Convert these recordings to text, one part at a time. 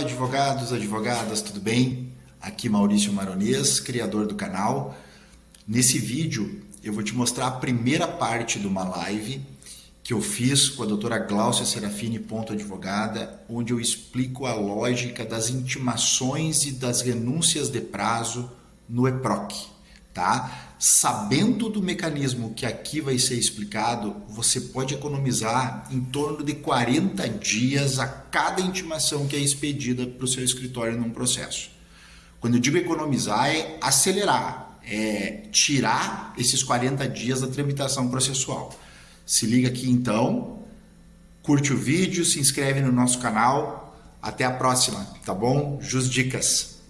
Advogados, advogadas, tudo bem? Aqui Maurício Maronês, criador do canal. Nesse vídeo eu vou te mostrar a primeira parte de uma live que eu fiz com a doutora Gláucia Serafini, advogada, onde eu explico a lógica das intimações e das renúncias de prazo no EPROC, tá? Sabendo do mecanismo que aqui vai ser explicado, você pode economizar em torno de 40 dias a cada intimação que é expedida para o seu escritório num processo. Quando eu digo economizar, é acelerar, é tirar esses 40 dias da tramitação processual. Se liga aqui então, curte o vídeo, se inscreve no nosso canal. Até a próxima, tá bom? Jus Dicas.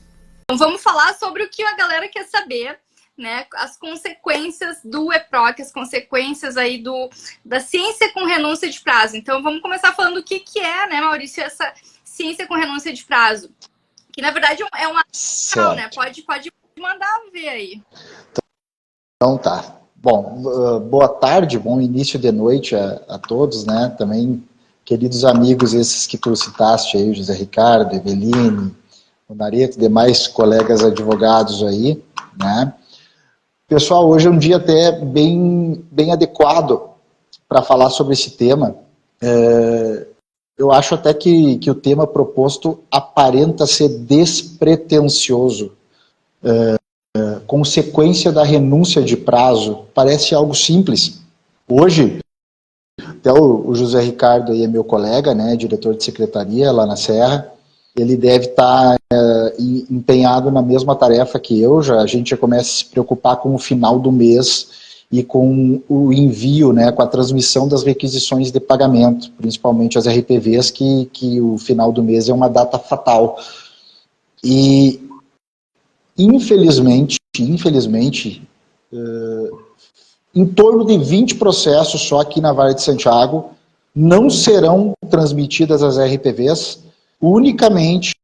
Então vamos falar sobre o que a galera quer saber, né? As consequências do EPROC, as consequências aí da ciência com renúncia de prazo. Então vamos começar falando o que é, né, Maurício, essa ciência com renúncia de prazo. Que na verdade é uma... Certo. Né? Pode mandar ver aí. Então tá. Bom, boa tarde, bom início de noite a todos, né? Também, queridos amigos, esses que tu citaste aí, José Ricardo, Eveline, o Nareto, demais colegas advogados aí, né? Pessoal, hoje é um dia até bem adequado para falar sobre esse tema. Eu acho até que o tema proposto aparenta ser despretensioso. Consequência da renúncia de prazo, parece algo simples. Hoje, até o José Ricardo aí é meu colega, né, diretor de secretaria lá na Serra, ele deve estar empenhado na mesma tarefa que eu, a gente já começa a se preocupar com o final do mês e com o envio, né, com a transmissão das requisições de pagamento, principalmente as RPVs, que o final do mês é uma data fatal. E Infelizmente, em torno de 20 processos só aqui na Vara de Santiago não serão transmitidas as RPVs unicamente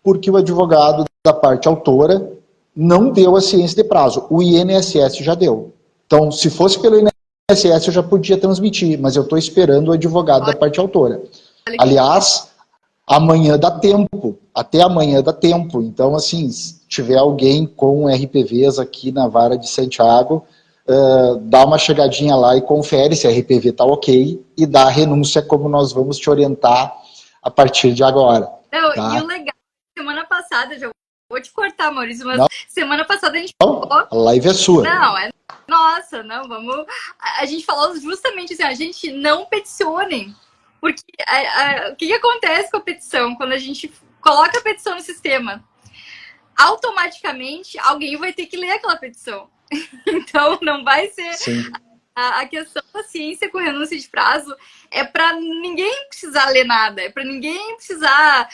porque o advogado da parte autora não deu a ciência de prazo. O INSS já deu. Então, se fosse pelo INSS, eu já podia transmitir, mas eu estou esperando o advogado da parte autora. Aliás, amanhã dá tempo, até amanhã dá tempo. Então, assim, se tiver alguém com RPVs aqui na Vara de Santiago, dá uma chegadinha lá e confere se a RPV está ok e dá a renúncia como nós vamos te orientar a partir de agora. Não, tá? E o legal, semana passada, já vou te cortar, Maurício, mas Não. semana passada a gente falou... A live é sua. Não, é nossa, não, vamos... A gente falou justamente assim, a gente não peticionem. Porque o que acontece com a petição? Quando a gente coloca a petição no sistema, automaticamente alguém vai ter que ler aquela petição. Então não vai ser... A questão da ciência com renúncia de prazo é para ninguém precisar ler nada, é para ninguém precisar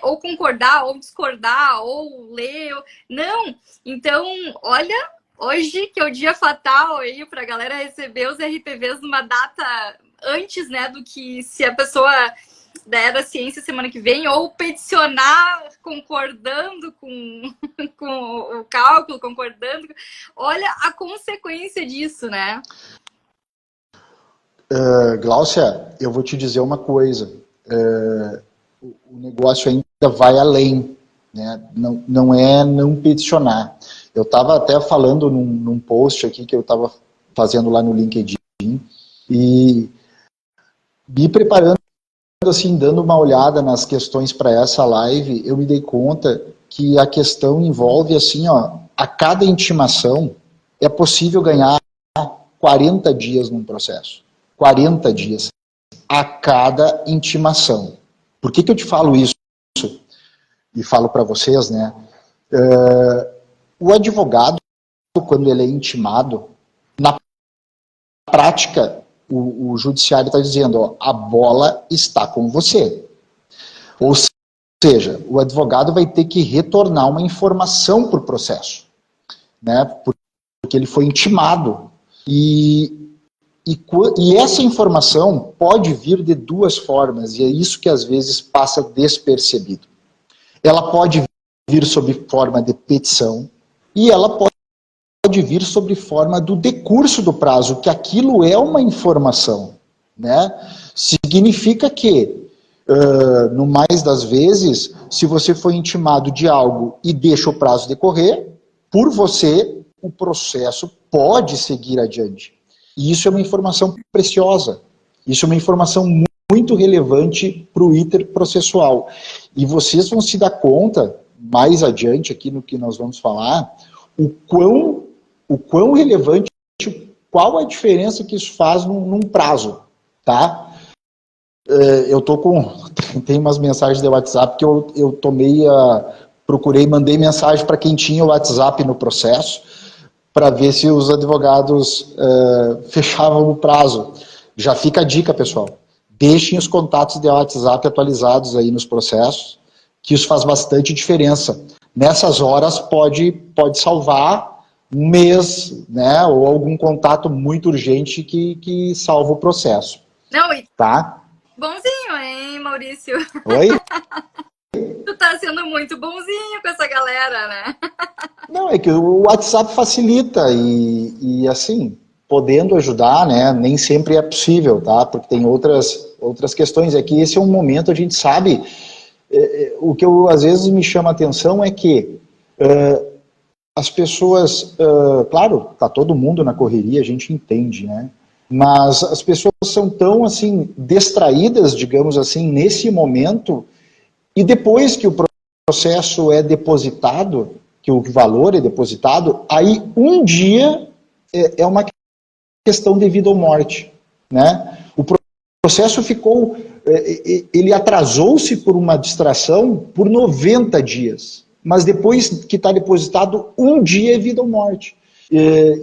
ou concordar, ou discordar, ou ler. Não. Então, olha, hoje que é o dia fatal aí para a galera receber os RPVs numa data antes, né, do que se a pessoa der a ciência semana que vem, ou peticionar concordando com o cálculo, concordando. Olha a consequência disso, né? Gláucia, eu vou te dizer uma coisa. O negócio ainda vai além, né? Não é não peticionar. Eu estava até falando num post aqui que eu estava fazendo lá no LinkedIn e me preparando, assim, dando uma olhada nas questões para essa live, eu me dei conta que a questão envolve, assim, ó, a cada intimação é possível ganhar 40 dias num processo. 40 dias a cada intimação. Por que eu te falo isso? E falo para vocês, né? O advogado, quando ele é intimado, na prática, o judiciário está dizendo, ó, a bola está com você. Ou seja, o advogado vai ter que retornar uma informação para o processo, né? Porque ele foi intimado. E essa informação pode vir de duas formas, e é isso que às vezes passa despercebido. Ela pode vir sob forma de petição, e ela pode vir sob forma do decurso do prazo, que aquilo é uma informação, né? Significa que no mais das vezes, se você foi intimado de algo e deixa o prazo decorrer, por você, o processo pode seguir adiante. E isso é uma informação preciosa. Isso é uma informação muito relevante para o iter processual. E vocês vão se dar conta, mais adiante aqui no que nós vamos falar, o quão relevante, qual a diferença que isso faz num prazo, tá? Eu tô tem umas mensagens de WhatsApp que eu procurei, mandei mensagem para quem tinha o WhatsApp no processo, para ver se os advogados fechavam o prazo. Já fica a dica, pessoal. Deixem os contatos de WhatsApp atualizados aí nos processos, que isso faz bastante diferença. Nessas horas pode salvar um mês, né, ou algum contato muito urgente que salva o processo. Não, e tá? Bonzinho, hein, Maurício? Oi? Tu tá sendo muito bonzinho com essa galera, né? Não, é que o WhatsApp facilita e assim, podendo ajudar, né, nem sempre é possível, tá? Porque tem outras questões. É que esse é um momento, a gente sabe, o que às vezes me chama a atenção é que as pessoas, claro, tá todo mundo na correria, a gente entende, né? Mas as pessoas são tão, assim, distraídas, digamos assim, nesse momento, e depois que o processo é depositado, que o valor é depositado, aí um dia é uma questão de vida ou morte, né? O processo ficou, ele atrasou-se por uma distração por 90 dias, mas depois que está depositado, um dia é vida ou morte.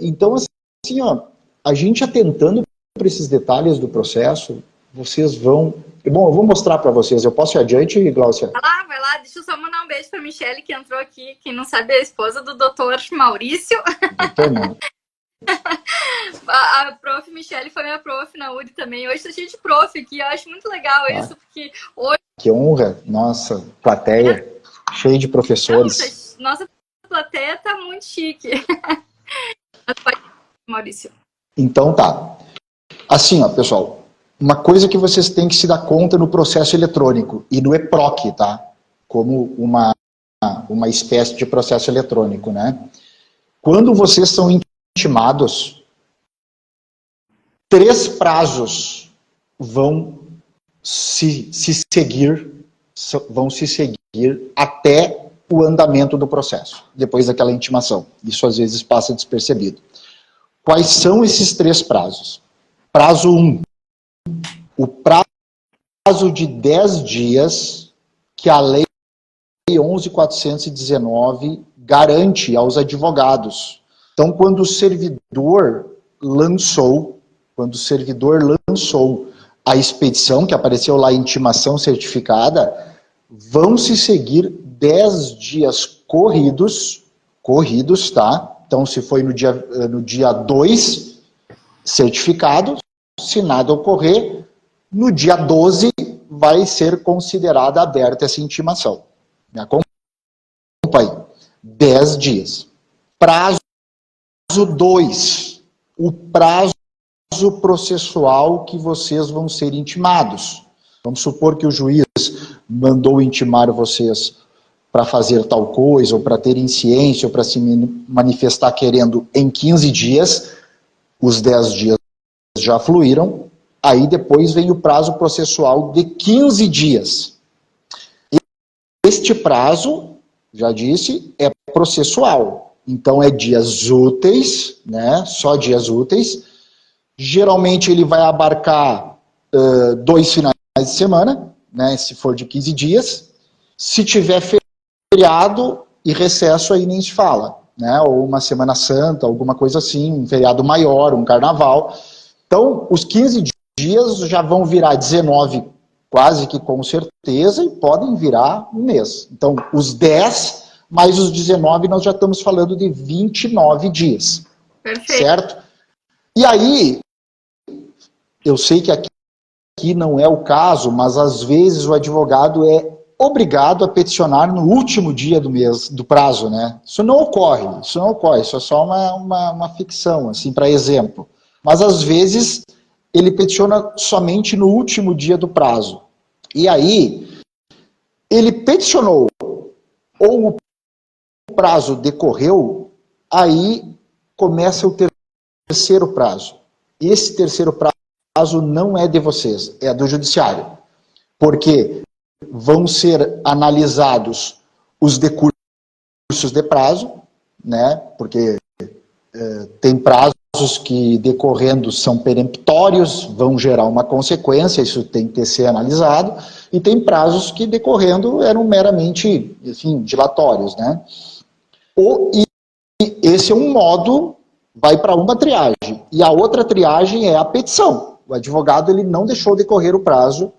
Então, assim, ó, a gente atentando para esses detalhes do processo, vocês vão... Bom, eu vou mostrar para vocês. Eu posso ir adiante, Glaucia? Vai lá. Deixa eu só mandar um beijo para a Michele, que entrou aqui. Quem não sabe, é a esposa do doutor Maurício. Doutor, não. A prof. Michele foi minha prof na URI também. Hoje tá cheio de prof aqui. Eu acho muito legal isso, porque hoje... Que honra. Nossa, plateia cheia de professores. Nossa plateia tá muito chique. Maurício. Então tá. Assim, ó, pessoal, uma coisa que vocês têm que se dar conta no processo eletrônico e no EPROC, tá? Como uma espécie de processo eletrônico, né? Quando vocês são intimados, 3 prazos vão se seguir até o andamento do processo, depois daquela intimação. Isso às vezes passa despercebido. Quais são esses 3 prazos? Prazo 1, o prazo de 10 dias que a Lei 11.419 garante aos advogados. Então, quando o servidor lançou a expedição, que apareceu lá, intimação certificada, vão se seguir 10 dias corridos, tá? Então, se foi no dia 2, certificado, se nada ocorrer, no dia 12 vai ser considerada aberta essa intimação. Me acompanhe. 10 dias. Prazo 2. O prazo processual que vocês vão ser intimados. Vamos supor que o juiz mandou intimar vocês para fazer tal coisa, ou para terem ciência, ou para se manifestar querendo em 15 dias, os 10 dias já fluíram, aí depois vem o prazo processual de 15 dias. Este prazo, já disse, é processual. Então é dias úteis, né? Só dias úteis. Geralmente ele vai abarcar 2 finais de semana, né? Se for de 15 dias. Se tiver feriado e recesso, aí nem se fala, né? Ou uma Semana Santa, alguma coisa assim, um feriado maior, um carnaval. Então, os 15 dias já vão virar 19, quase que com certeza, e podem virar um mês. Então, os 10 mais os 19, nós já estamos falando de 29 dias. Perfeito. Certo? E aí, eu sei que aqui não é o caso, mas às vezes o advogado é obrigado a peticionar no último dia do mês, do prazo, né? Isso não ocorre, isso é só uma ficção, assim, para exemplo. Mas às vezes ele peticiona somente no último dia do prazo. E aí, ele peticionou ou o prazo decorreu, aí começa o terceiro prazo. Esse terceiro prazo não é de vocês, é do judiciário. Porque vão ser analisados os decursos de prazo, né? Porque tem prazos que decorrendo são peremptórios, vão gerar uma consequência, isso tem que ser analisado, e tem prazos que decorrendo eram meramente, enfim, dilatórios, né? E esse é um modo, vai para uma triagem, e a outra triagem é a petição. O advogado ele não deixou decorrer o prazo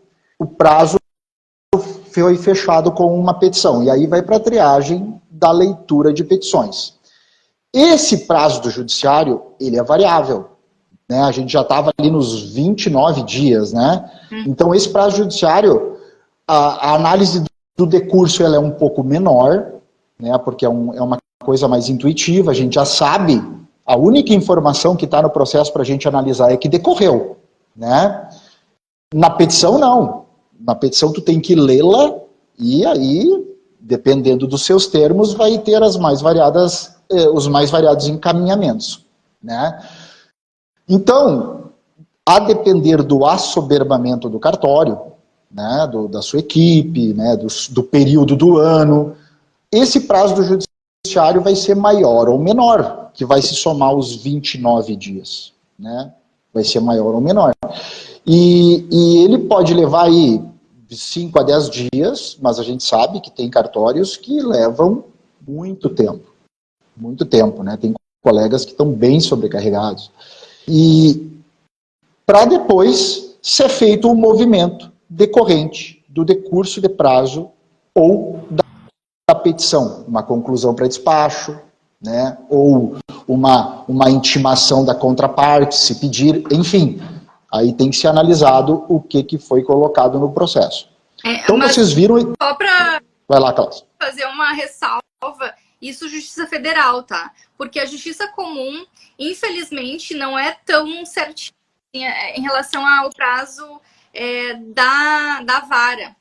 foi fechado com uma petição, e aí vai para a triagem da leitura de petições. Esse prazo do judiciário, ele é variável, né? A gente já estava ali nos 29 dias, né? Então, esse prazo judiciário, a análise do decurso ela é um pouco menor, né? Porque é uma coisa mais intuitiva, a gente já sabe, a única informação que está no processo para a gente analisar é que decorreu, né? Na petição, não. Na petição, tu tem que lê-la e aí, dependendo dos seus termos, vai ter os mais variados encaminhamentos, né? Então, a depender do assoberbamento do cartório, né, da sua equipe, né, do período do ano, esse prazo do judiciário vai ser maior ou menor, que vai se somar aos 29 dias, né? Vai ser maior ou menor. E ele pode levar aí de 5 a 10 dias, mas a gente sabe que tem cartórios que levam muito tempo. Muito tempo, né? Tem colegas que estão bem sobrecarregados. E para depois ser feito um movimento decorrente do decurso de prazo ou da petição, uma conclusão para despacho, né? Ou uma intimação da contraparte, se pedir, enfim. Aí tem que ser analisado o que foi colocado no processo. Então vocês viram... Só para vai lá, Cláudia. Fazer uma ressalva, isso Justiça Federal, tá? Porque a Justiça Comum, infelizmente, não é tão certinha em relação ao prazo da vara.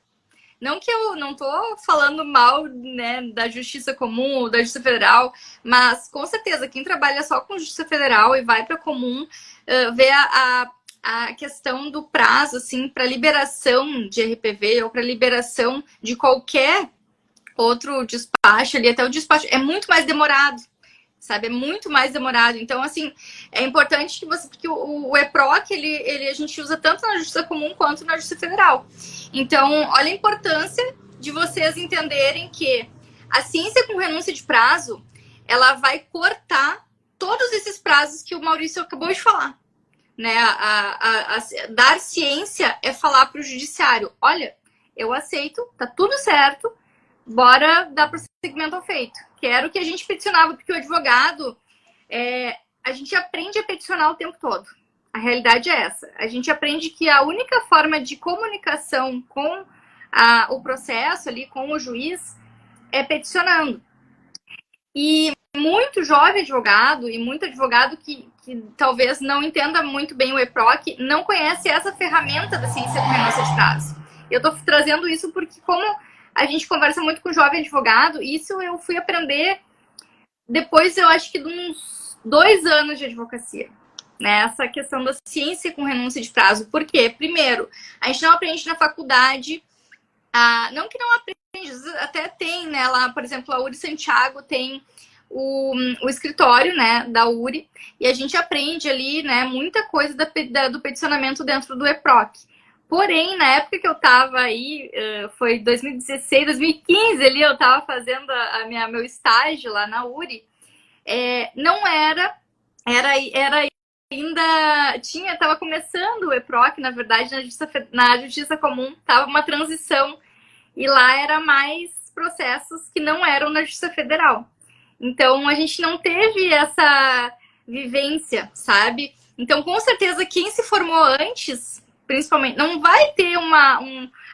Não que eu não tô falando mal, né, da Justiça Comum ou da Justiça Federal, mas com certeza quem trabalha só com Justiça Federal e vai para Comum vê a questão do prazo, assim, para liberação de RPV ou para liberação de qualquer outro despacho ali, até o despacho é muito mais demorado, sabe? É muito mais demorado. Então, assim, é importante que porque o EPROC, a gente usa tanto na Justiça Comum quanto na Justiça Federal. Então, olha a importância de vocês entenderem que a ciência com renúncia de prazo, ela vai cortar todos esses prazos que o Maurício acabou de falar. Né? Dar ciência é falar para o judiciário, olha, eu aceito, tá tudo certo, bora dar prosseguimento ao feito. Que era o que a gente peticionava, porque o advogado, a gente aprende a peticionar o tempo todo. A realidade é essa. A gente aprende que a única forma de comunicação com o processo ali, com o juiz, é peticionando. E muito jovem advogado e muito advogado que talvez não entenda muito bem o EPROC não conhece essa ferramenta da ciência com renúncia de prazo. Eu estou trazendo isso porque, como a gente conversa muito com jovem advogado, isso eu fui aprender depois, eu acho que de uns 2 anos de advocacia. Né? Essa questão da ciência com renúncia de prazo. Por quê? Primeiro, a gente não aprende na faculdade, não que não aprende, até tem, né? Lá, por exemplo, a URI Santiago tem o escritório, né, da URI, e a gente aprende ali, né, muita coisa do peticionamento dentro do EPROC. Porém, na época que eu estava aí, foi 2016, 2015 ali, eu estava fazendo meu estágio lá na URI, não era ainda, estava começando o EPROC, na verdade, na Justiça Comum, estava uma transição, e lá era mais processos que não eram na Justiça Federal. Então, a gente não teve essa vivência, sabe? Então, com certeza, quem se formou antes, principalmente, não vai ter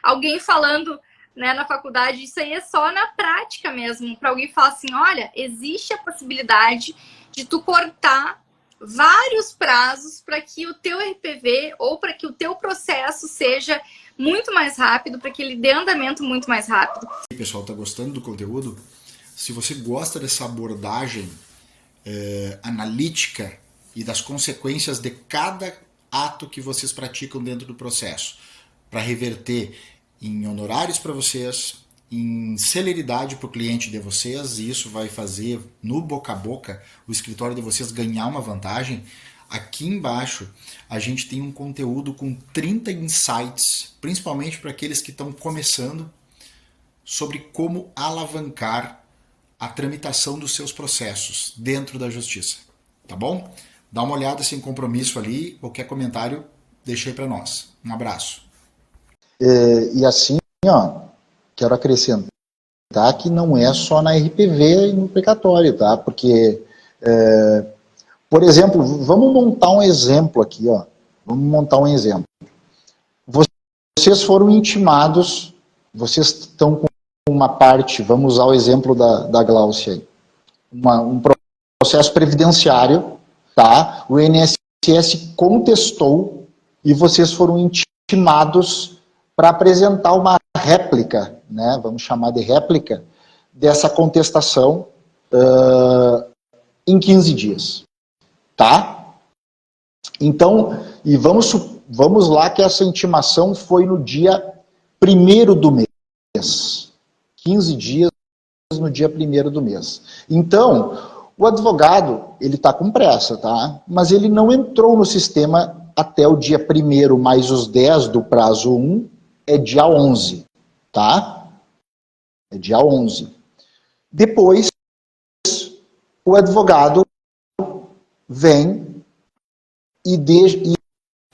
alguém falando, né, na faculdade. Isso aí é só na prática mesmo, para alguém falar assim, olha, existe a possibilidade de tu cortar vários prazos para que o teu RPV ou para que o teu processo seja muito mais rápido, para que ele dê andamento muito mais rápido. E pessoal, tá gostando do conteúdo? Se você gosta dessa abordagem analítica e das consequências de cada ato que vocês praticam dentro do processo, para reverter em honorários para vocês, em celeridade para o cliente de vocês, e isso vai fazer no boca a boca o escritório de vocês ganhar uma vantagem. Aqui embaixo a gente tem um conteúdo com 30 insights, principalmente para aqueles que estão começando, sobre como alavancar a tramitação dos seus processos dentro da justiça, tá bom? Dá uma olhada sem compromisso ali, qualquer comentário deixa aí para nós. Um abraço. E assim, quero acrescentar que não é só na RPV e no precatório, tá? Porque, por exemplo, vamos montar um exemplo aqui, Vamos montar um exemplo. Vocês foram intimados, vocês estão com uma parte, vamos usar o exemplo da Gláucia aí, um processo previdenciário, tá? O INSS contestou e vocês foram intimados para apresentar uma réplica, né? Vamos chamar de réplica, dessa contestação em 15 dias, tá? Então, e vamos lá que essa intimação foi no dia 1º do mês, 15 dias no dia 1º do mês. Então, o advogado, ele está com pressa, tá? Mas ele não entrou no sistema até o dia 1º mais os 10 do prazo 1, é dia 11, tá? É dia 11. Depois, o advogado vem e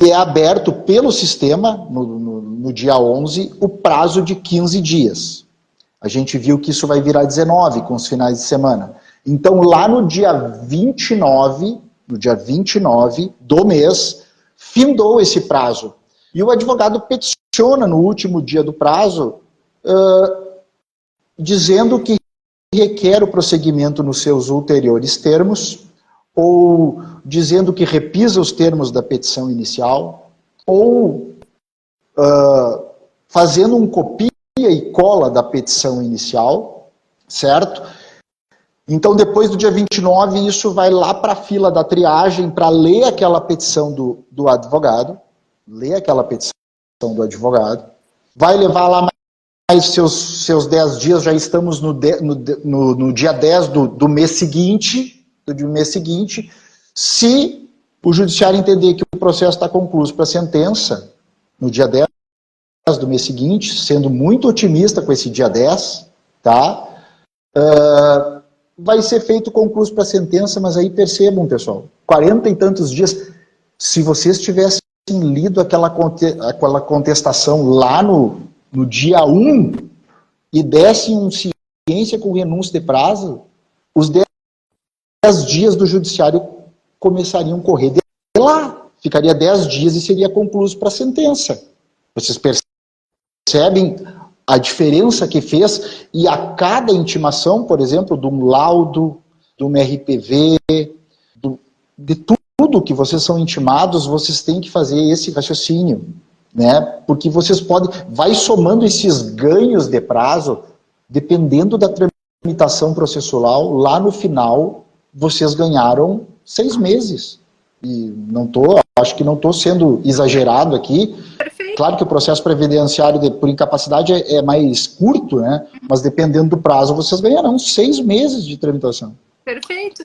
é aberto pelo sistema, no dia 11, o prazo de 15 dias. A gente viu que isso vai virar 19 com os finais de semana. Então, lá no dia 29 do mês, findou esse prazo. E o advogado peticiona no último dia do prazo, dizendo que requer o prosseguimento nos seus ulteriores termos, ou dizendo que repisa os termos da petição inicial, ou fazendo um copia e cola da petição inicial, certo? Então, depois do dia 29, isso vai lá para a fila da triagem para ler aquela petição do advogado, vai levar lá mais seus 10 dias, já estamos no dia 10 do mês seguinte, se o judiciário entender que o processo está concluído para sentença, no dia 10 do mês seguinte, sendo muito otimista com esse dia 10, tá? Vai ser feito concurso para sentença, mas aí percebam, pessoal, 40 e tantos dias, se vocês tivessem lido aquela contestação lá no dia 1 e dessem um ciência com renúncia de prazo, os 10 dias do judiciário começariam a correr de lá. Ficaria 10 dias e seria concluído para sentença. Vocês percebem a diferença que fez? E a cada intimação, por exemplo, de um laudo, de um RPV, de tudo que vocês são intimados, vocês têm que fazer esse raciocínio, né? Porque vocês vai somando esses ganhos de prazo, dependendo da tramitação processual, lá no final, vocês ganharam 6 meses. E acho que não estou sendo exagerado aqui. Perfeito. Claro que o processo previdenciário por incapacidade é mais curto, né? Mas dependendo do prazo, vocês ganharão 6 meses de tramitação. Perfeito.